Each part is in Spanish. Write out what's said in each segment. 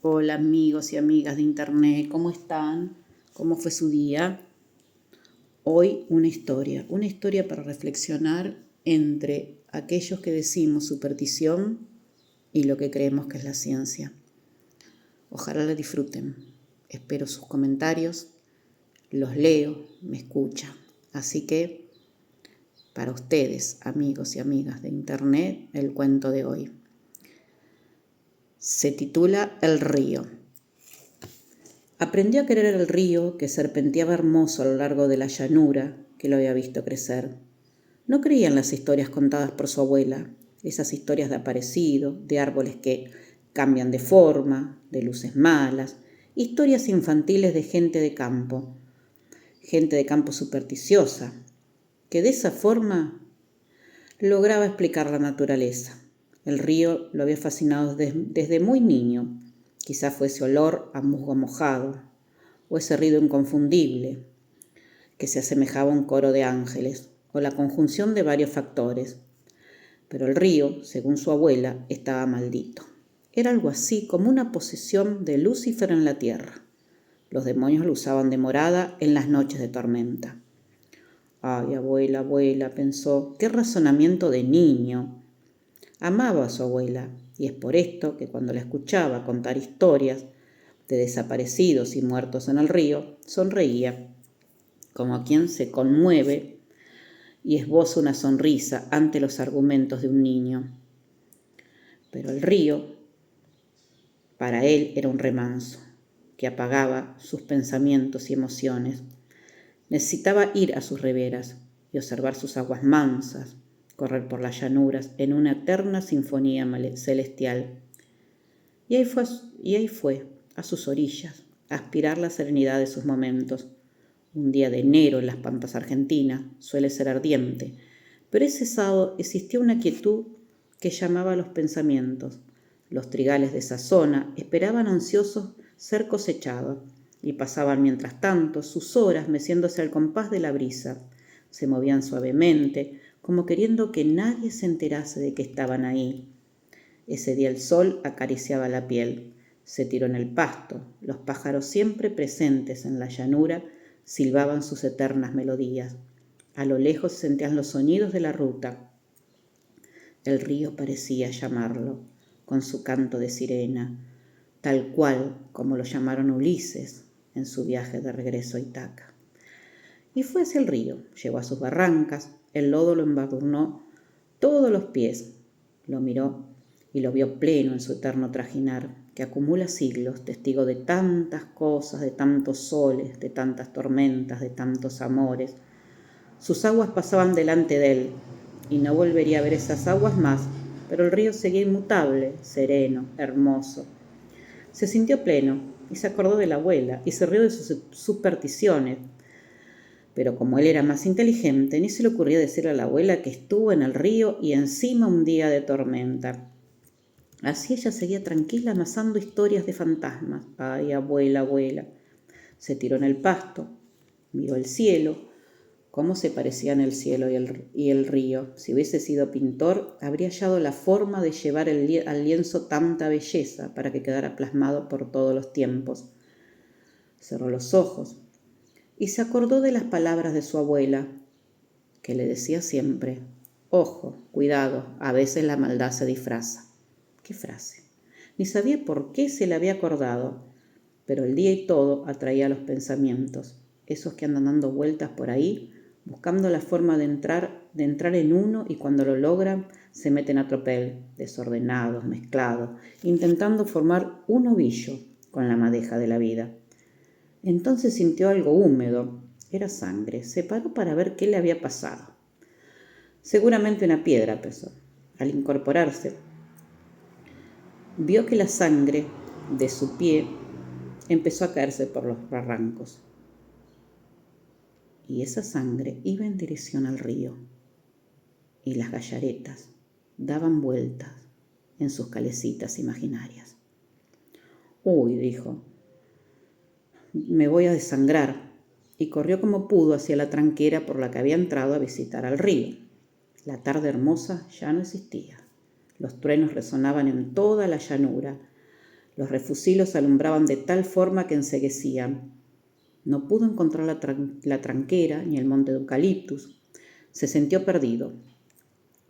Hola amigos y amigas de internet, ¿cómo están? ¿Cómo fue su día? Hoy una historia para reflexionar entre aquellos que decimos superstición y lo que creemos que es la ciencia. Ojalá la disfruten. Espero sus comentarios, los leo, me escuchan. Así que, para ustedes, amigos y amigas de internet, el cuento de hoy. Se titula El río. Aprendió a querer el río que serpenteaba hermoso a lo largo de la llanura que lo había visto crecer. No creía en las historias contadas por su abuela, esas historias de aparecido, de árboles que cambian de forma, de luces malas, historias infantiles de gente de campo supersticiosa, que de esa forma lograba explicar la naturaleza. El río lo había fascinado desde muy niño. Quizá fue ese olor a musgo mojado, o ese ruido inconfundible que se asemejaba a un coro de ángeles, o la conjunción de varios factores. Pero el río, según su abuela, estaba maldito. Era algo así como una posesión de Lucifer en la tierra. Los demonios lo usaban de morada en las noches de tormenta. Ay, abuela, pensó, qué razonamiento de niño. Amaba a su abuela, y es por esto que cuando la escuchaba contar historias de desaparecidos y muertos en el río, sonreía, como quien se conmueve y esboza una sonrisa ante los argumentos de un niño. Pero el río, para él, era un remanso que apagaba sus pensamientos y emociones. Necesitaba ir a sus riberas y observar sus aguas mansas, correr por las llanuras en una eterna sinfonía celestial. Y ahí fue, a sus orillas, a aspirar la serenidad de sus momentos. Un día de enero en las pampas argentinas suele ser ardiente, pero ese sábado existía una quietud que llamaba a los pensamientos. Los trigales de esa zona esperaban ansiosos ser cosechados y pasaban mientras tanto sus horas meciéndose al compás de la brisa. Se movían suavemente, como queriendo que nadie se enterase de que estaban ahí. Ese día el sol acariciaba la piel. Se tiró en el pasto. Los pájaros siempre presentes en la llanura silbaban sus eternas melodías. A lo lejos se sentían los sonidos de la ruta. El río parecía llamarlo, con su canto de sirena, tal cual como lo llamaron Ulises en su viaje de regreso a Ítaca. Y fue hacia el río, llegó a sus barrancas, el lodo lo embadurnó todos los pies. Lo miró y lo vio pleno en su eterno trajinar, que acumula siglos, testigo de tantas cosas, de tantos soles, de tantas tormentas, de tantos amores. Sus aguas pasaban delante de él, y no volvería a ver esas aguas más, pero el río seguía inmutable, sereno, hermoso. Se sintió pleno, y se acordó de la abuela, y se rió de sus supersticiones. Pero como él era más inteligente, ni se le ocurrió decirle a la abuela que estuvo en el río y encima un día de tormenta. Así ella seguía tranquila amasando historias de fantasmas. Ay, abuela. Se tiró en el pasto, miró el cielo. ¿Cómo se parecían el cielo y el río? Si hubiese sido pintor, habría hallado la forma de llevar al lienzo tanta belleza para que quedara plasmado por todos los tiempos. Cerró los ojos y se acordó de las palabras de su abuela, que le decía siempre: ojo, cuidado, a veces la maldad se disfraza. ¿Qué frase? Ni sabía por qué se le había acordado, pero el día y todo atraía los pensamientos, esos que andan dando vueltas por ahí, buscando la forma de entrar en uno, y cuando lo logran se meten a tropel, desordenados, mezclados, intentando formar un ovillo con la madeja de la vida. Entonces sintió algo húmedo, era sangre. Se paró para ver qué le había pasado. Seguramente una piedra, pensó. Al incorporarse, vio que la sangre de su pie empezó a caerse por los barrancos. Y esa sangre iba en dirección al río. Y las gallaretas daban vueltas en sus calecitas imaginarias. Uy, dijo, me voy a desangrar. Y corrió como pudo hacia la tranquera por la que había entrado a visitar al río. La tarde hermosa ya no existía. Los truenos resonaban en toda la llanura. Los refusilos alumbraban de tal forma que enceguecían. No pudo encontrar la tranquera ni el monte de eucaliptus. Se sintió perdido.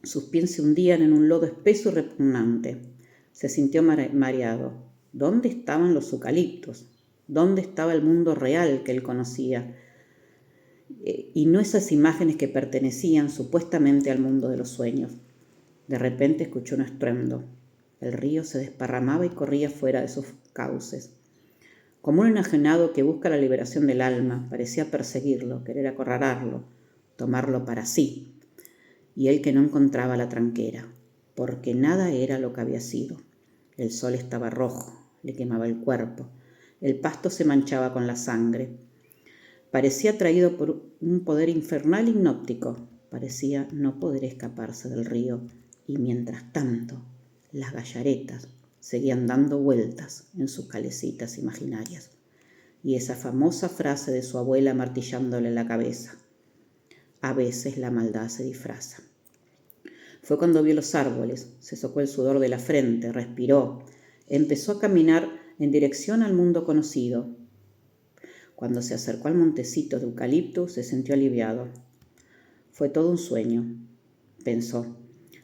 Sus pies se hundían en un lodo espeso y repugnante. Se sintió mareado. ¿Dónde estaban los eucaliptos? ¿Dónde estaba el mundo real que él conocía? Y no esas imágenes que pertenecían supuestamente al mundo de los sueños. De repente escuchó un estruendo. El río se desparramaba y corría fuera de sus cauces. Como un enajenado que busca la liberación del alma, parecía perseguirlo, querer acorralarlo, tomarlo para sí. Y él que no encontraba la tranquera, porque nada era lo que había sido. El sol estaba rojo, le quemaba el cuerpo. El pasto se manchaba con la sangre. Parecía atraído por un poder infernal hipnótico. Parecía no poder escaparse del río. Y mientras tanto, las gallaretas seguían dando vueltas en sus calecitas imaginarias. Y esa famosa frase de su abuela martillándole en la cabeza: a veces la maldad se disfraza. Fue cuando vio los árboles, se socó el sudor de la frente, respiró, empezó a caminar en dirección al mundo conocido. Cuando se acercó al montecito de eucalipto, se sintió aliviado. Fue todo un sueño, pensó.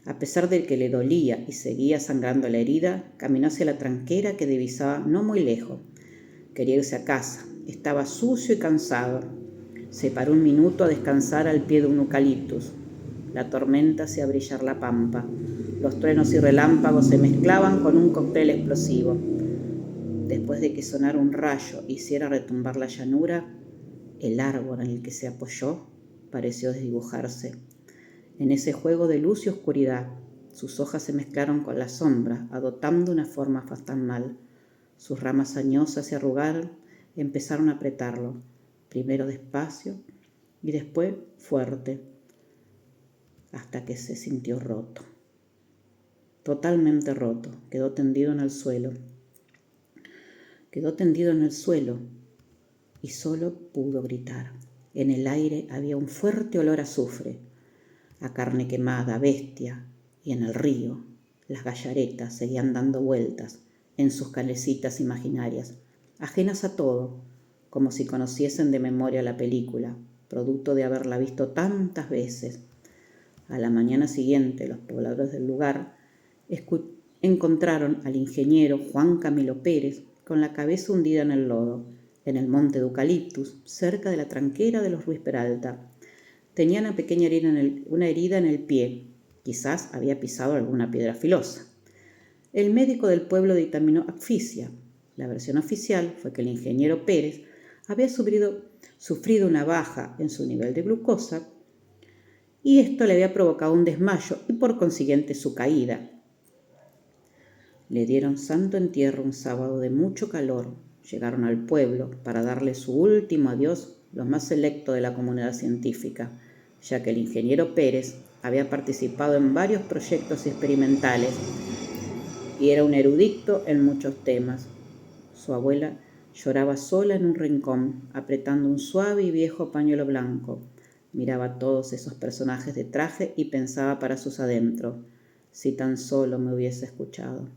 A pesar de que le dolía y seguía sangrando la herida, caminó hacia la tranquera que divisaba no muy lejos. Quería irse a casa. Estaba sucio y cansado. Se paró un minuto a descansar al pie de un eucaliptus. La tormenta hacía brillar la pampa. Los truenos y relámpagos se mezclaban con un cóctel explosivo. Después de que sonara un rayo e hiciera retumbar la llanura, el árbol en el que se apoyó pareció desdibujarse. En ese juego de luz y oscuridad, sus hojas se mezclaron con las sombras, adoptando una forma fantasmal. Sus ramas añosas se arrugaron y empezaron a apretarlo, primero despacio y después fuerte, hasta que se sintió roto. Totalmente roto, quedó tendido en el suelo. Y solo pudo gritar. En el aire había un fuerte olor a azufre, a carne quemada, a bestia, y en el río las gallaretas seguían dando vueltas en sus calecitas imaginarias, ajenas a todo, como si conociesen de memoria la película, producto de haberla visto tantas veces. A la mañana siguiente, los pobladores del lugar encontraron al ingeniero Juan Camilo Pérez con la cabeza hundida en el lodo, en el monte de eucaliptus, cerca de la tranquera de los Ruiz Peralta. Tenía una pequeña herida en el pie. Quizás había pisado alguna piedra filosa. El médico del pueblo dictaminó asfixia. La versión oficial fue que el ingeniero Pérez había sufrido una baja en su nivel de glucosa y esto le había provocado un desmayo y por consiguiente su caída. Le dieron santo entierro un sábado de mucho calor. Llegaron al pueblo para darle su último adiós los más selectos de la comunidad científica, ya que el ingeniero Pérez había participado en varios proyectos experimentales y era un erudito en muchos temas. Su abuela lloraba sola en un rincón, apretando un suave y viejo pañuelo blanco. Miraba todos esos personajes de traje y pensaba para sus adentros: si tan solo me hubiese escuchado.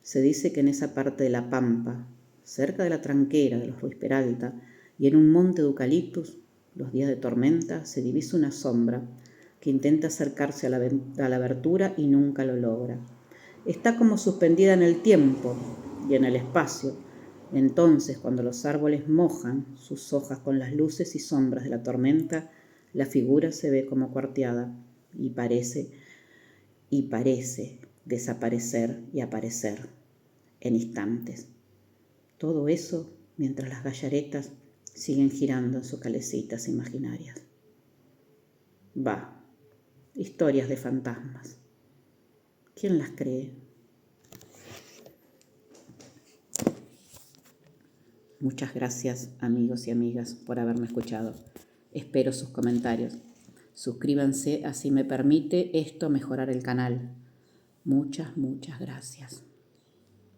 Se dice que en esa parte de la pampa, cerca de la tranquera de los Ruiz Peralta y en un monte de eucaliptus, los días de tormenta se divisa una sombra que intenta acercarse a la abertura y nunca lo logra. Está como suspendida en el tiempo y en el espacio. Entonces, cuando los árboles mojan sus hojas con las luces y sombras de la tormenta, la figura se ve como cuarteada y parece desaparecer y aparecer en instantes. Todo eso mientras las gallaretas siguen girando en sus calecitas imaginarias. Historias de fantasmas. ¿Quién las cree? Muchas gracias, amigos y amigas, por haberme escuchado. Espero sus comentarios. Suscríbanse, así me permite esto mejorar el canal. Muchas gracias.